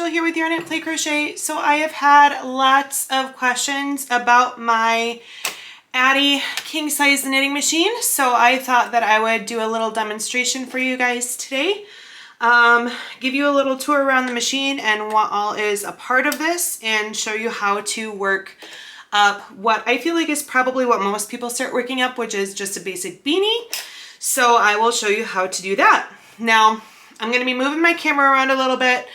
Jill here with Yarn and Play Crochet. So I have had lots of questions about my Addi king size knitting machine, so I thought that I would do a little demonstration for you guys today. Give you a little tour around the machine and what all is a part of this, and show you how to work up what I feel like is probably what most people start working up, which is just a basic beanie. So I will show you how to do that. Now, I'm going to be moving my camera around a little bit,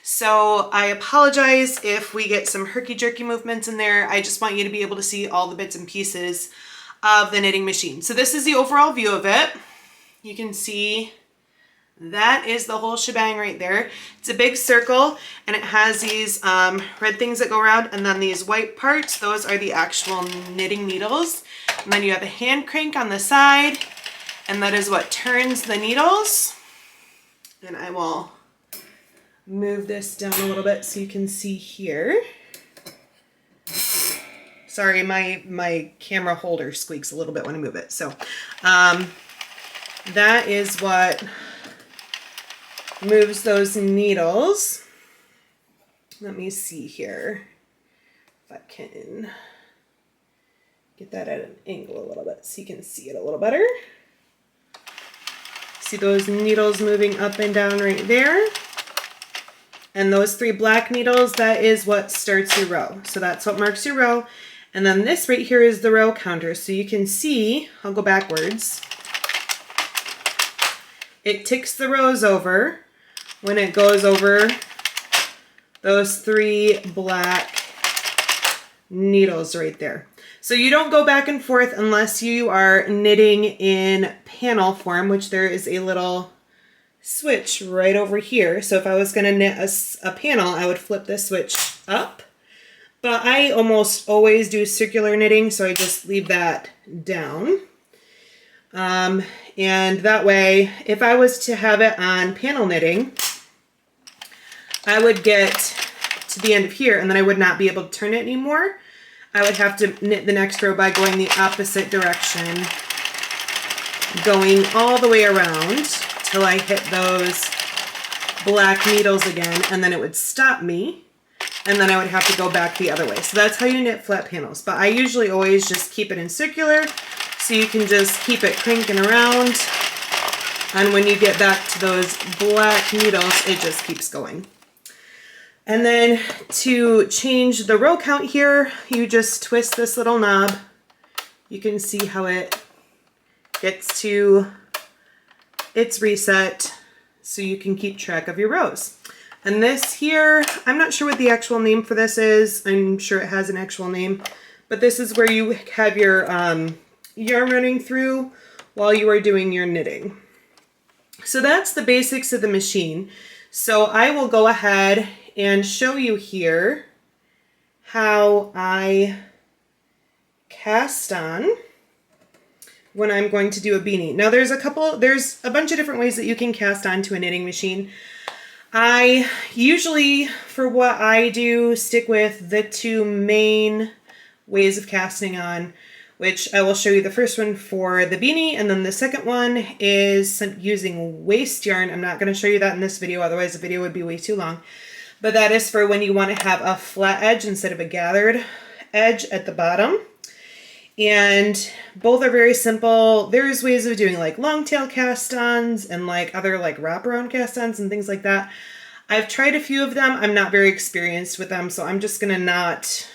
so I apologize if we get some herky-jerky movements in there. I just want you to be able to see all the bits and pieces of the knitting machine. So this is the overall view of it. You can see that is the whole shebang right there. It's a big circle, and it has these red things that go around, and then these white parts, those are the actual knitting needles. And then you have a hand crank on the side, and that is what turns the needles. And I will move this down a little bit so you can see here. Sorry, my camera holder squeaks a little bit when I move it. So that is what moves those needles. Let me see here if I can get that at an angle a little bit so you can see it a little better. See those needles moving up and down right there? And those three black needles, that is what starts your row. So that's what marks your row. And then this right here is the row counter. So you can see, I'll go backwards. It ticks the rows over when it goes over those three black needles right there. So you don't go back and forth unless you are knitting in panel form, which there is a little switch right over here. So if I was going to knit a panel, I would flip this switch up. But I almost always do circular knitting, so I just leave that down. And that way, if I was to have it on panel knitting, I would get to the end of here, and then I would not be able to turn it anymore. I would have to knit the next row by going the opposite direction, going all the way around till I hit those black needles again, and then it would stop me, and then I would have to go back the other way. So that's how you knit flat panels. But I usually always just keep it in circular, so you can just keep it cranking around, and when you get back to those black needles, it just keeps going. And then to change the row count here, you just twist this little knob. You can see how it gets to its reset, so you can keep track of your rows. And this here, I'm not sure what the actual name for this is. I'm sure it has an actual name, but this is where you have your yarn running through while you are doing your knitting. So that's the basics of the machine. So I will go ahead and show you here how I cast on when I'm going to do a beanie. Now there's a bunch of different ways that you can cast on to a knitting machine. I usually, for what I do, stick with the two main ways of casting on, which I will show you the first one for the beanie, and then the second one is using waste yarn. I'm not going to show you that in this video, otherwise the video would be way too long. But that is for when you want to have a flat edge instead of a gathered edge at the bottom. And both are very simple. There's ways of doing like long tail cast-ons and like other like wraparound cast-ons and things like that. I've tried a few of them. I'm not very experienced with them, so I'm just going to not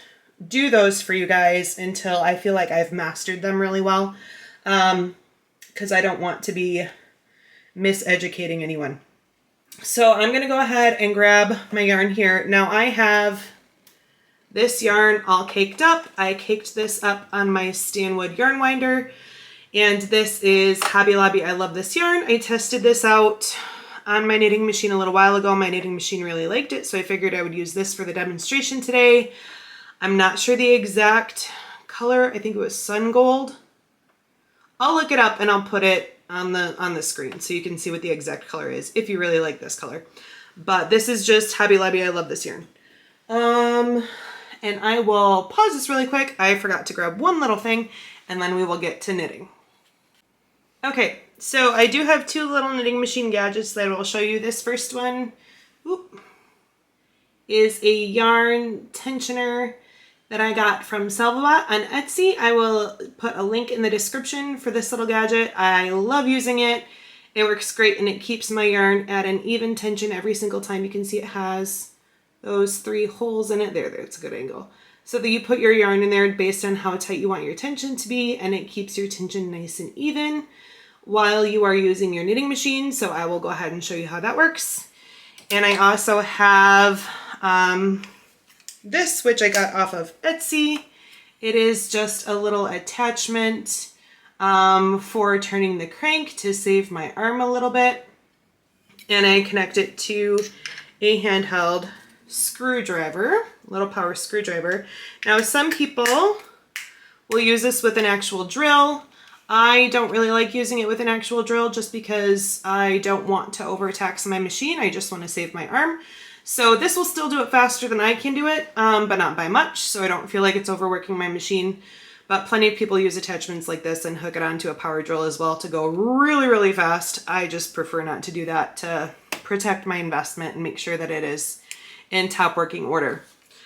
do those for you guys until I feel like I've mastered them really well, because I don't want to be miseducating anyone. So I'm going to go ahead and grab my yarn here. Now I have this yarn all caked up. I caked this up on my Stanwood yarn winder, and this is Hobby Lobby. I love this yarn. I tested this out on my knitting machine a little while ago. My knitting machine really liked it, so I figured I would use this for the demonstration today. I'm not sure the exact color. I think it was sun gold. I'll look it up and I'll put it on the screen so you can see what the exact color is if you really like this color. But this is just Hobby Lobby. I love this yarn. And I will pause this really quick. I forgot to grab one little thing, and then we will get to knitting. Okay, so I do have two little knitting machine gadgets that I will show you. This first one, is a yarn tensioner that I got from Salvabot on Etsy. I will put a link in the description for this little gadget. I love using it. It works great and it keeps my yarn at an even tension every single time. You can see it has those 3 holes in it. There, it's a good angle. So that you put your yarn in there based on how tight you want your tension to be, and it keeps your tension nice and even while you are using your knitting machine. So I will go ahead and show you how that works. And I also have this, which I got off of Etsy. It is just a little attachment for turning the crank to save my arm a little bit. And I connect it to a handheld screwdriver, little power screwdriver. Now some people will use this with an actual drill. I don't really like using it with an actual drill just because I don't want to overtax my machine. I just want to save my arm. So this will still do it faster than I can do it, but not by much, so I don't feel like it's overworking my machine. But plenty of people use attachments like this and hook it onto a power drill as well to go really, really fast. I just prefer not to do that to protect my investment and make sure that it is in top working order.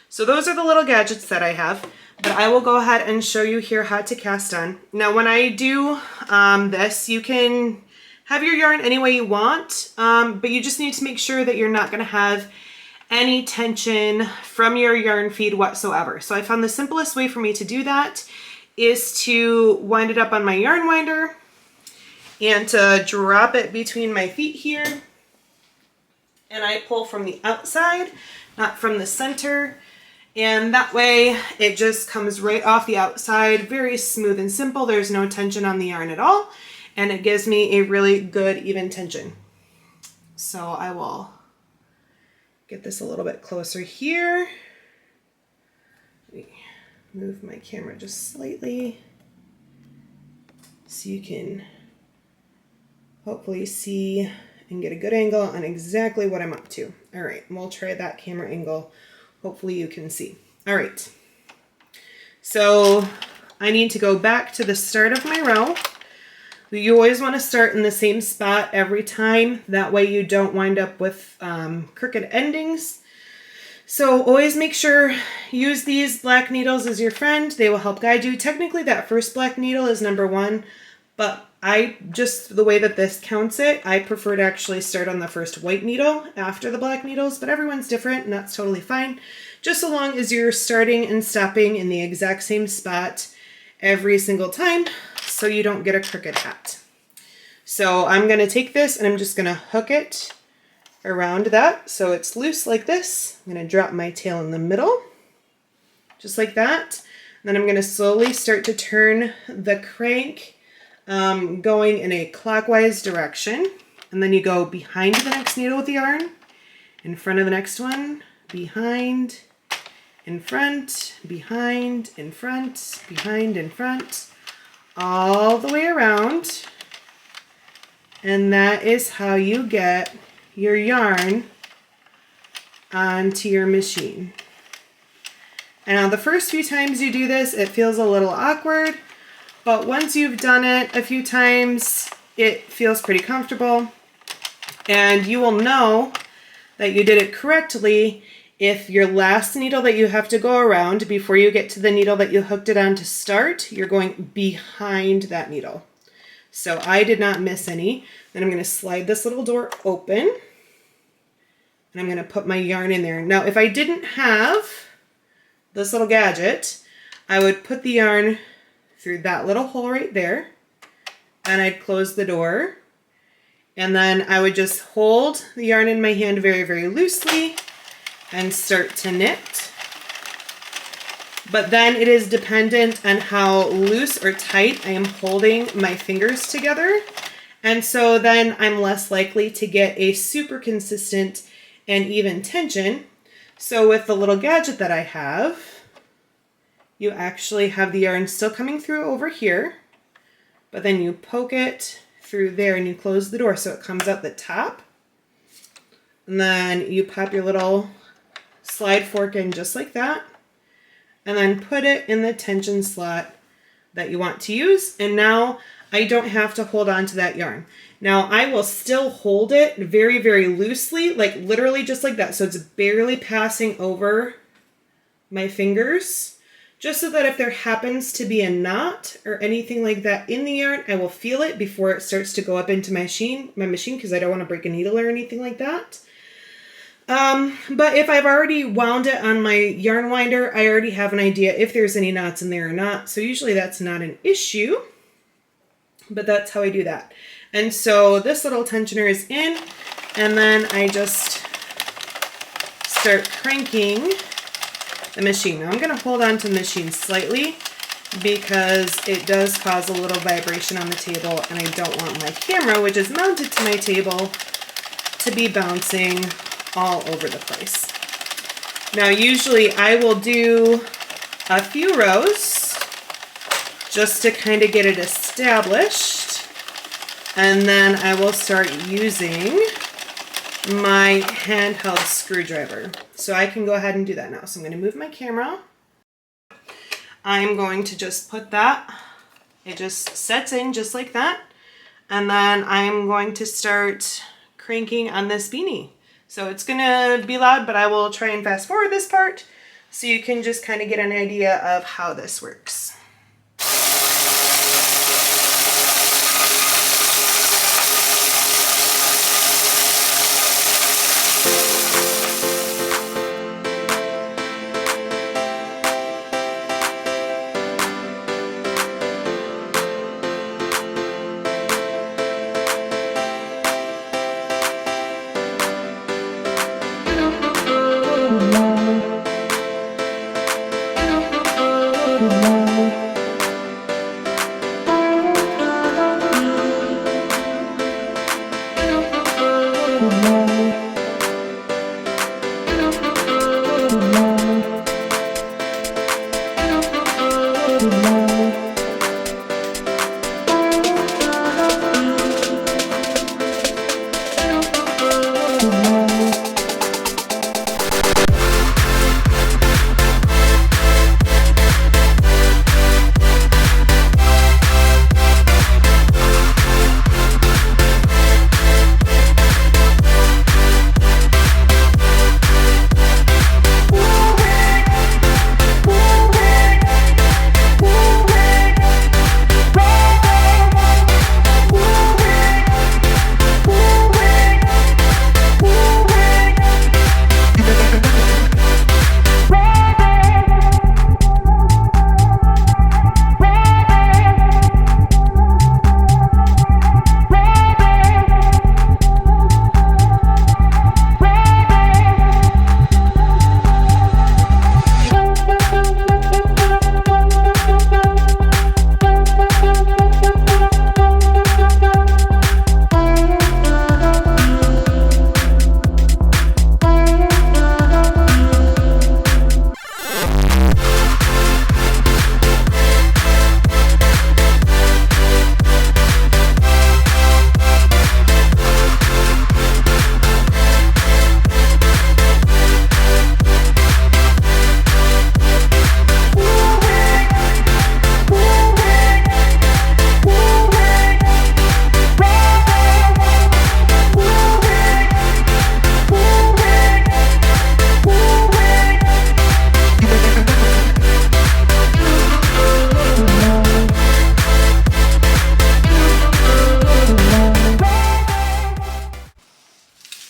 So those are the little gadgets that I have, but I will go ahead and show you here how to cast on. Now when I do this, you can have your yarn any way you want, but you just need to make sure that you're not going to have any tension from your yarn feed whatsoever. So I found the simplest way for me to do that is to wind it up on my yarn winder and to drop it between my feet here. And I pull from the outside, not from the center. And that way it just comes right off the outside, very smooth and simple. There's no tension on the yarn at all. And it gives me a really good even tension. So I will get this a little bit closer here. Let me move my camera just slightly so you can hopefully see and get a good angle on exactly what I'm up to. All right, we'll try that camera angle. Hopefully you can see. All right, so I need to go back to the start of my row. You always want to start in the same spot every time. That way you don't wind up with crooked endings. So always make sure, use these black needles as your friend. They will help guide you. Technically that first black needle is number 1, but the way that this counts it, I prefer to actually start on the first white needle after the black needles, but everyone's different and that's totally fine. Just so long as you're starting and stopping in the exact same spot every single time so you don't get a crooked hat. So I'm going to take this and I'm just going to hook it around that so it's loose like this. I'm going to drop my tail in the middle, just like that. Then I'm going to slowly start to turn the crank going in a clockwise direction. And then you go behind the next needle with the yarn, in front of the next one, behind, in front, behind, in front, behind, in front, all the way around. And that is how you get your yarn onto your machine. And now the first few times you do this, it feels a little awkward, but once you've done it a few times, it feels pretty comfortable. And you will know that you did it correctly if your last needle that you have to go around before you get to the needle that you hooked it on to start, you're going behind that needle. So I did not miss any. Then I'm going to slide this little door open and I'm going to put my yarn in there. Now, if I didn't have this little gadget, I would put the yarn through that little hole right there and I'd close the door. And then I would just hold the yarn in my hand very, very loosely and start to knit. But then it is dependent on how loose or tight I am holding my fingers together. And so then I'm less likely to get a super consistent and even tension. So with the little gadget that I have, you actually have the yarn still coming through over here, but then you poke it through there and you close the door so it comes out the top. And then you pop your little slide fork in just like that. And then put it in the tension slot that you want to use. And now I don't have to hold on to that yarn. Now I will still hold it very, very loosely, like literally just like that. So it's barely passing over my fingers, just so that if there happens to be a knot or anything like that in the yarn, I will feel it before it starts to go up into my machine, because I don't want to break a needle or anything like that. But if I've already wound it on my yarn winder, I already have an idea if there's any knots in there or not. So usually that's not an issue, but that's how I do that. And so this little tensioner is in, and then I just start cranking the machine. Now I'm going to hold on to the machine slightly because it does cause a little vibration on the table, and I don't want my camera, which is mounted to my table, to be bouncing all over the place. Now usually I will do a few rows just to kind of get it established, and then I will start using my handheld screwdriver. So I can go ahead and do that now. So I'm going to move my camera. I'm going to just put that, it just sets in just like that, and then I'm going to start cranking on this beanie. So it's going to be loud, but I will try and fast forward this part so you can just kind of get an idea of how this works.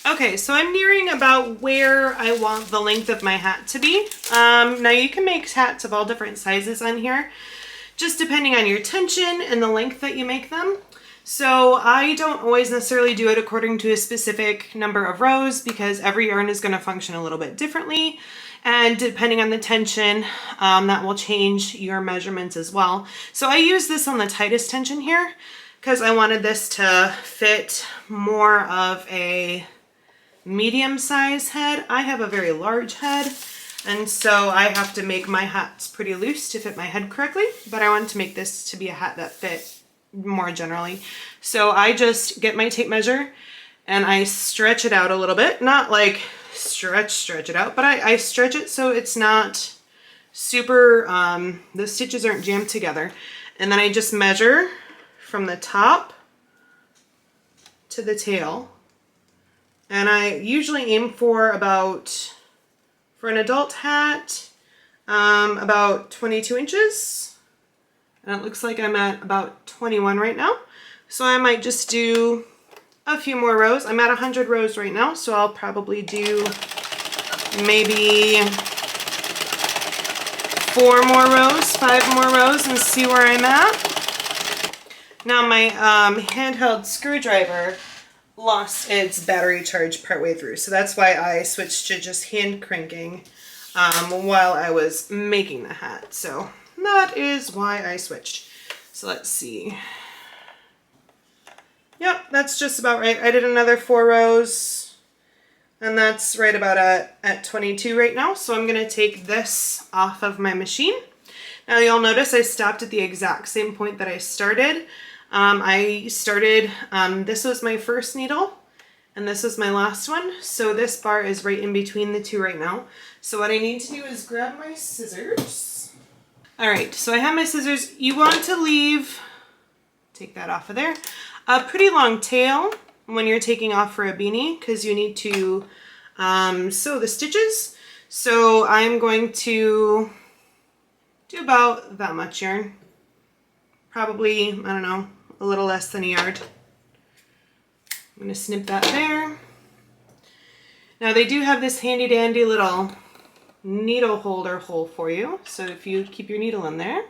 Okay, so I'm nearing about where I want the length of my hat to be. Now you can make hats of all different sizes on here, just depending on your tension and the length that you make them. So I don't always necessarily do it according to a specific number of rows because every yarn is going to function a little bit differently. And depending on the tension, that will change your measurements as well. So I use this on the tightest tension here because I wanted this to fit more of a medium size head. I have a very large head, and so I have to make my hats pretty loose to fit my head correctly, but I want to make this to be a hat that fit more generally. So I just get my tape measure and I stretch it out a little bit, not like stretch it out, but I stretch it so it's not super, the stitches aren't jammed together. And then I just measure from the top to the tail. And I usually aim for about, for an adult hat, about 22 inches. And it looks like I'm at about 21 right now. So I might just do a few more rows. I'm at 100 rows right now, so I'll probably do maybe 4 more rows, 5 more rows, and see where I'm at. Now my handheld screwdriver lost its battery charge partway through, so that's why I switched to just hand cranking while I was making the hat. So that is why I switched. So let's see. Yep, that's just about right. I did another 4 rows, and that's right about at 22 right now. So I'm gonna take this off of my machine. Now you'll notice I stopped at the exact same point that I started. This was my first needle, and this was my last one. So this bar is right in between the two right now. So what I need to do is grab my scissors. All right, so I have my scissors. You want to leave, take that off of there, a pretty long tail when you're taking off for a beanie, because you need to sew the stitches. So I'm going to do about that much yarn. Probably, I don't know, a little less than a yard. I'm going to snip that there. Now they do have this handy dandy little needle holder hole for you, so if you keep your needle in there.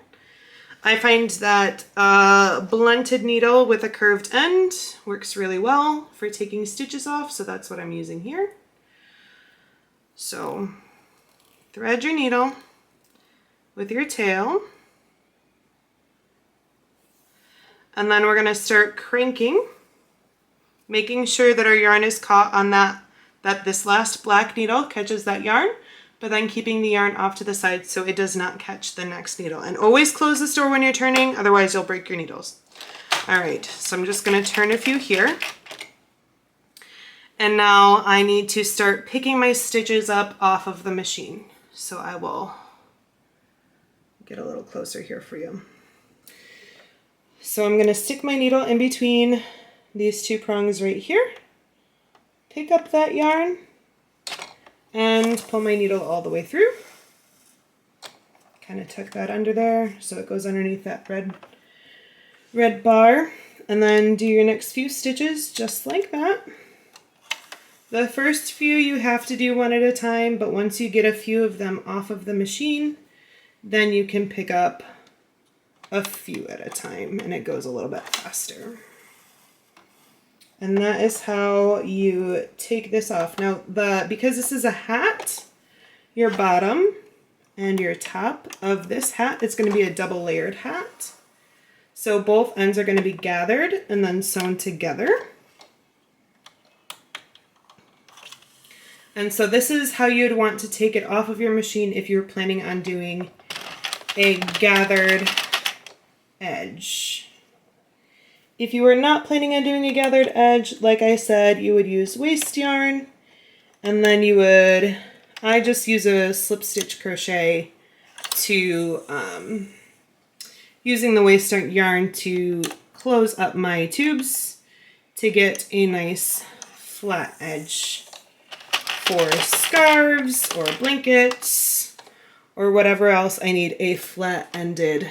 I find that a blunted needle with a curved end works really well for taking stitches off, so that's what I'm using here. So thread your needle with your tail, and then we're going to start cranking, making sure that our yarn is caught on that this last black needle catches that yarn, but then keeping the yarn off to the side so it does not catch the next needle. And always close this door when you're turning, otherwise you'll break your needles. All right, so I'm just going to turn a few here. And now I need to start picking my stitches up off of the machine. So I will get a little closer here for you. So I'm going to stick my needle in between these 2 prongs right here, pick up that yarn, and pull my needle all the way through. Kind of tuck that under there so it goes underneath that red bar, and then do your next few stitches just like that. The first few you have to do one at a time, but once you get a few of them off of the machine, then you can pick up a few at a time and it goes a little bit faster. And that is how you take this off. Now, because this is a hat, your bottom and your top of this hat, it's going to be a double layered hat. So both ends are going to be gathered and then sewn together. And so this is how you'd want to take it off of your machine if you're planning on doing a gathered edge. If you are not planning on doing a gathered edge, like I said, you would use waste yarn, and then you would, I just use a slip stitch crochet to, using the waste yarn to close up my tubes to get a nice flat edge for scarves or blankets or whatever else I need a flat-ended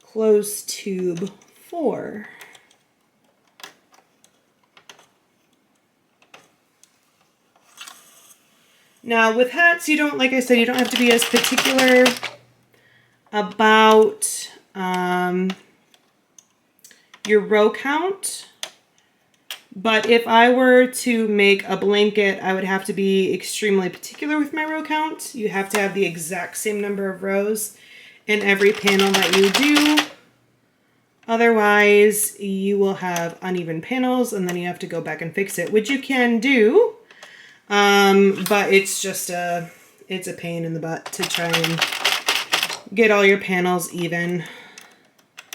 closed tube for. Now with hats, you don't, like I said, you don't have to be as particular about your row count. But if I were to make a blanket, I would have to be extremely particular with my row count. You have to have the exact same number of rows in every panel that you do. Otherwise, you will have uneven panels and then you have to go back and fix it, which you can do. But it's just it's a pain in the butt to try and get all your panels even.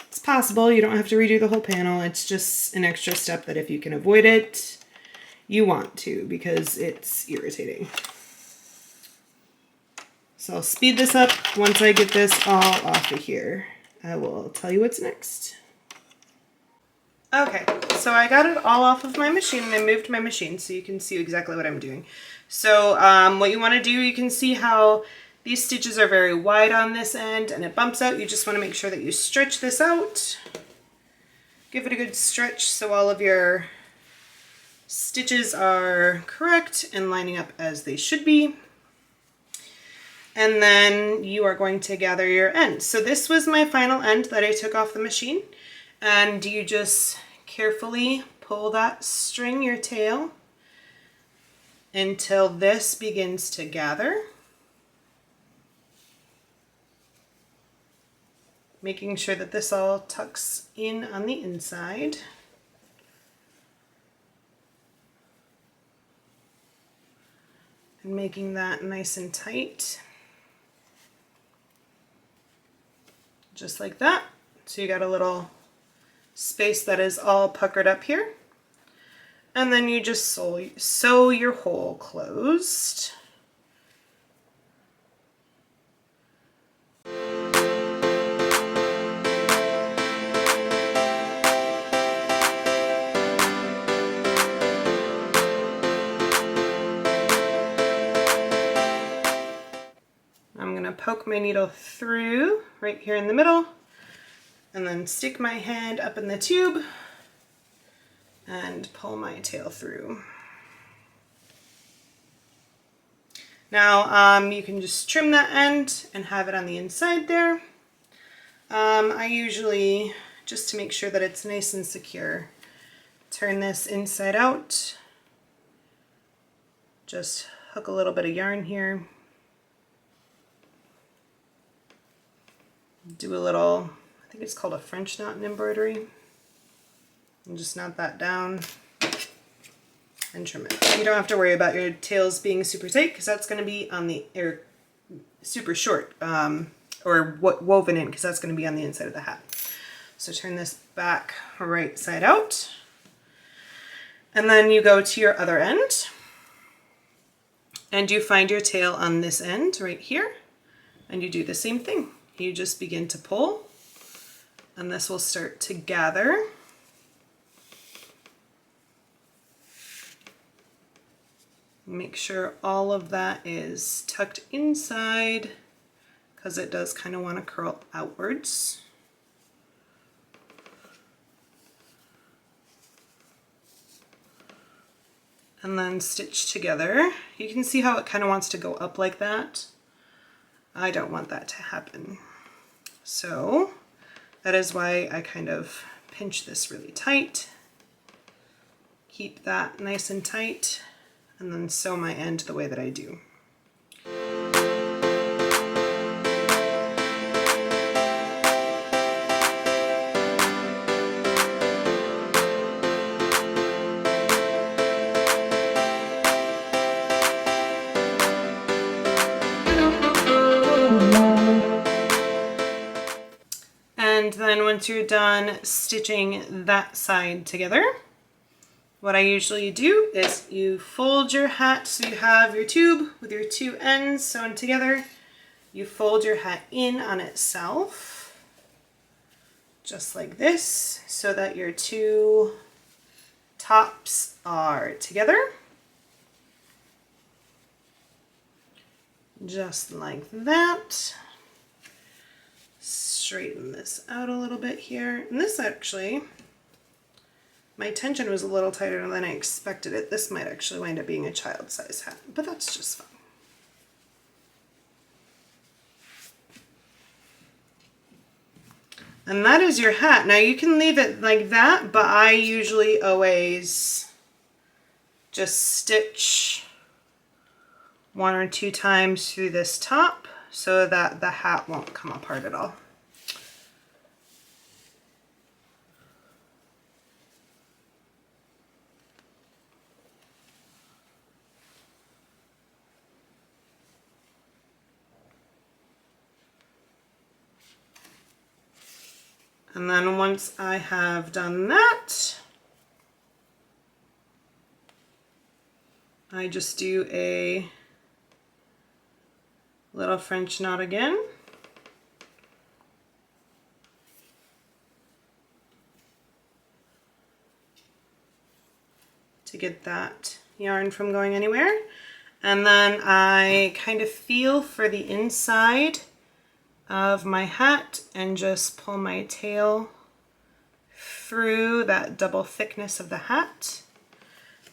It's possible, you don't have to redo the whole panel. It's just an extra step that if you can avoid it, you want to, because it's irritating. So I'll speed this up once I get this all off of here. I will tell you what's next. Okay, so I got it all off of my machine and I moved my machine so you can see exactly what I'm doing. So what you want to do, you can see how these stitches are very wide on this end and it bumps out. You just want to make sure that you stretch this out. Give it a good stretch so all of your stitches are correct and lining up as they should be. And then you are going to gather your end. So this was my final end that I took off the machine. And you just carefully pull that string, your tail, until this begins to gather. Making sure that this all tucks in on the inside. And making that nice and tight. Just like that. So you got a little space that is all puckered up here. And then you just sew your hole closed. I'm going to poke my needle through right here in the middle and then stick my hand up in the tube and pull my tail through. Now you can just trim that end and have it on the inside there. I usually, just to make sure that it's nice and secure, turn this inside out. Just hook a little bit of yarn here. Do a little, I think it's called a French knot in embroidery. And just knot that down and trim it. You don't have to worry about your tails being super tight because that's going to be on the, or super short, or woven in because that's going to be on the inside of the hat. So turn this back right side out. And then you go to your other end and you find your tail on this end right here and you do the same thing. You just begin to pull and this will start to gather. Make sure all of that is tucked inside because it does kind of want to curl outwards. And then stitch together. You can see how it kind of wants to go up like that. I don't want that to happen. So that is why I kind of pinch this really tight. Keep that nice and tight. And then sew my end the way that I do. And then once you're done stitching that side together, what I usually do is you fold your hat so you have your tube with your two ends sewn together. You fold your hat in on itself, just like this, so that your two tops are together. Just like that. Straighten this out a little bit here. And this actually, my tension was a little tighter than I expected it. This might actually wind up being a child size hat, but that's just fine. And that is your hat. Now you can leave it like that, but I usually always just stitch 1 or 2 times through this top so that the hat won't come apart at all. And then once I have done that, I just do a little French knot again. to get that yarn from going anywhere. And then I kind of feel for the inside of my hat and just pull my tail through that double thickness of the hat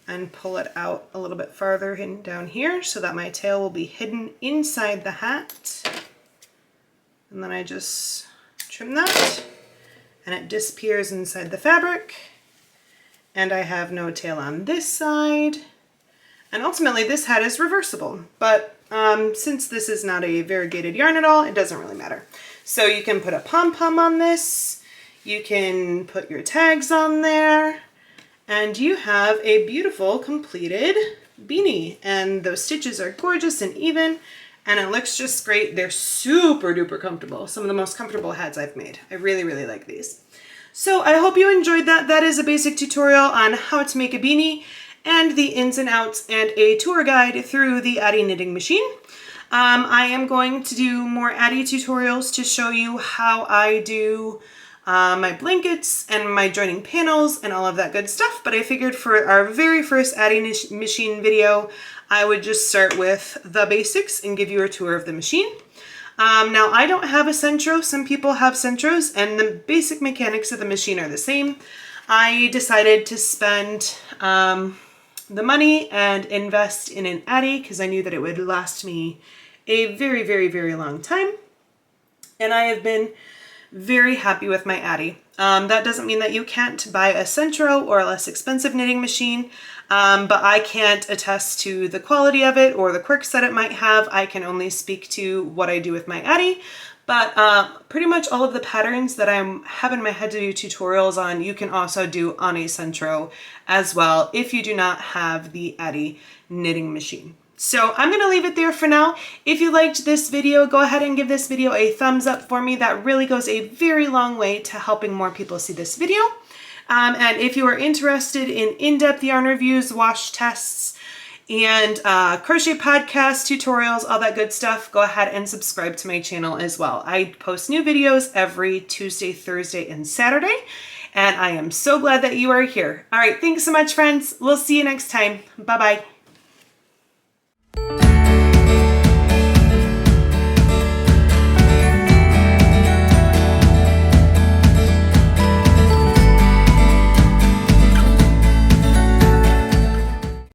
and pull it out a little bit farther down here so that my tail will be hidden inside the hat. And then I just trim that and it disappears inside the fabric. And I have no tail on this side. And ultimately this hat is reversible, but since this is not a variegated yarn at all, it doesn't really matter. So you can put a pom-pom on this, you can put your tags on there, and you have a beautiful completed beanie. And those stitches are gorgeous and even, and it looks just great. They're super duper comfortable. Some of the most comfortable hats I've made. I really, really like these. So I hope you enjoyed that. That is a basic tutorial on how to make a beanie and the ins and outs and a tour guide through the Addi Knitting Machine. I am going to do more Addi tutorials to show you how I do my blankets and my joining panels and all of that good stuff, but I figured for our very first Addi Machine video, I would just start with the basics and give you a tour of the machine. Now I don't have a centro, some people have centros, and the basic mechanics of the machine are the same. I decided to spend the money and invest in an Addi because I knew that it would last me a very, very, very long time. And I have been very happy with my Addi. That doesn't mean that you can't buy a centro or a less expensive knitting machine, but I can't attest to the quality of it or the quirks that it might have. I can only speak to what I do with my Addi. But pretty much all of the patterns that I have in my head to do tutorials on, you can also do on a centro as well if you do not have the Addi knitting machine. So I'm going to leave it there for now. If you liked this video, go ahead and give this video a thumbs up for me. That really goes a very long way to helping more people see this video. And if you are interested in in-depth yarn reviews, wash tests, and crochet podcasts, tutorials, all that good stuff, go ahead and subscribe to my channel as well. I post new videos every Tuesday, Thursday, and Saturday, and I am so glad that you are here. All right, thanks so much, friends. We'll see you next time. Bye-bye.